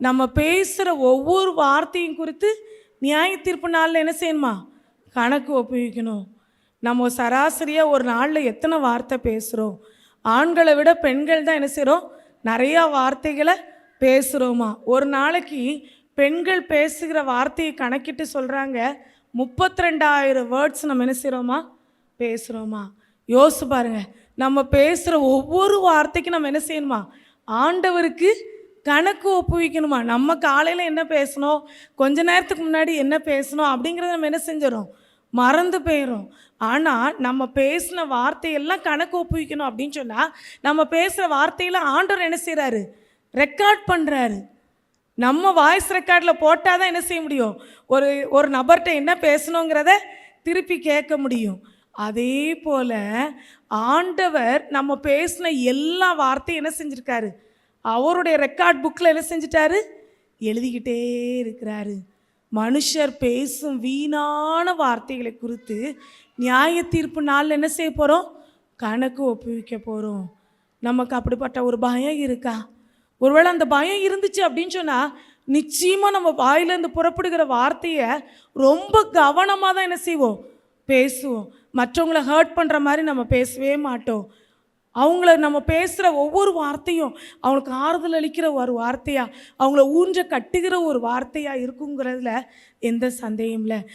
நம்ம பேசுகிற ஒவ்வொரு வார்த்தையும் குறித்து நியாய தீர்ப்பு நாளில் என்ன செய்யணுமா? கணக்கு ஒப்புவிக்கணும். நம்ம சராசரியாக ஒரு நாளில் எத்தனை வார்த்தை பேசுகிறோம்? ஆண்களை விட பெண்கள் தான் என்ன செய்கிறோம்? நிறையா வார்த்தைகளை பேசுகிறோமா? ஒரு நாளைக்கு பெண்கள் பேசுகிற வார்த்தையை கணக்கிட்டு சொல்கிறாங்க 32,000 வேர்ட்ஸ் நம்ம என்ன செய்கிறோமா? பேசுகிறோமா? யோசிச்சு பாருங்க. நம்ம பேசுகிற ஒவ்வொரு வார்த்தைக்கும் நம்ம என்ன செய்யணுமா? ஆண்டவருக்கு கணக்கு ஒப்புவிக்கணுமா? நம்ம காலையில் என்ன பேசணும், கொஞ்ச நேரத்துக்கு முன்னாடி என்ன பேசணும் அப்படிங்கிறத நம்ம என்ன செஞ்சிடறோம்? மறந்து போயிடும். ஆனால் நம்ம பேசின வார்த்தையெல்லாம் கணக்கு ஒப்புவிக்கணும் அப்படின்னு சொன்னால் நம்ம பேசுகிற வார்த்தையெல்லாம் ஆண்டவர் என்ன செய்கிறாரு? ரெக்கார்ட் பண்ணுறாரு. நம்ம வாய்ஸ் ரெக்கார்டில் போட்டால் தான் என்ன செய்ய முடியும்? ஒரு நபர்கிட்ட என்ன பேசணுங்கிறத திருப்பி கேட்க முடியும். அதே போல் ஆண்டவர் நம்ம பேசின எல்லா வார்த்தையும் என்ன செஞ்சுருக்காரு? அவருடைய ரெக்கார்ட் புக்கில் என்ன செஞ்சிட்டாரு? எழுதிக்கிட்டே இருக்கிறாரு. மனுஷர் பேசும் வீணான வார்த்தைகளை குறித்து நியாய தீர்ப்பு நாளில் என்ன செய்ய போகிறோம்? கணக்கு ஒப்புவிக்க போகிறோம். நமக்கு அப்படிப்பட்ட ஒரு பயம் இருக்கா? ஒருவேளை அந்த பயம் இருந்துச்சு அப்படின்னு சொன்னால் நிச்சயமாக நம்ம வாயிலேருந்து புறப்படுகிற வார்த்தையை ரொம்ப கவனமாக தான் என்ன செய்வோம்? பேசுவோம். மற்றவங்கள ஹர்ட் பண்ணுற மாதிரி நம்ம பேசவே மாட்டோம். அவங்கள நம்ம பேசுகிற ஒவ்வொரு வார்த்தையும் அவங்களுக்கு ஆறுதல் அளிக்கிற ஒரு வார்த்தையாக, அவங்கள ஊன்ற கட்டுகிற ஒரு வார்த்தையாக இருக்குங்கிறதுல எந்த சந்தேகம் இல்லை.